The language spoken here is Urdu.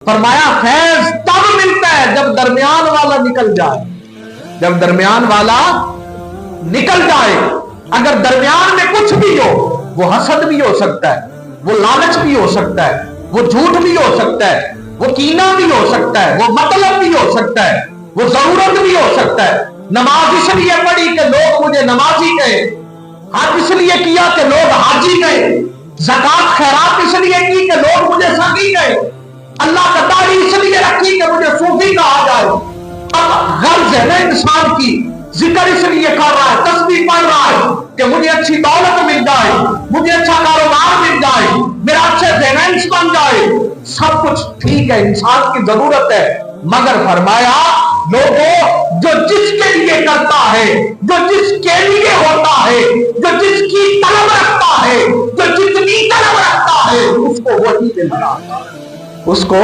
فرمایا فیض تب ملتا ہے جب درمیان والا نکل جائے، جب درمیان والا نکل جائے۔ اگر درمیان میں کچھ بھی ہو، وہ حسد بھی ہو سکتا ہے، وہ لالچ بھی ہو سکتا ہے، وہ جھوٹ بھی ہو سکتا ہے، وہ کینہ بھی ہو سکتا ہے، وہ مطلب بھی ہو سکتا ہے، وہ ضرورت بھی ہو سکتا ہے۔ نماز اس لیے پڑھی کہ لوگ مجھے نمازی کہے، حج اس لیے کیا کہ لوگ حاجی کہے، زکات خیرات اس لیے کی کہ لوگ مجھے سخی کہے، اللہ کا داڑھی اس لیے رکھی کہ مجھے صوفی کہا جائے۔ اب غرض ہے نا انسان کی، ذکر اس لیے کر رہا ہے، تسبیح پڑھ رہا ہے کہ مجھے اچھی دولت مل جائے، مجھے اچھا کاروبار مل جائے، میرا اچھے فائنینس بن جائے۔ سب کچھ ٹھیک ہے، انسان کی ضرورت ہے، مگر فرمایا لوگوں جو جس کے لیے کرتا ہے، جو جس کے لیے ہوتا ہے، جو جس کی طلب رکھتا ہے، جو جتنی طلب رکھتا ہے، اس کو وہی ملتا ہے، اس کو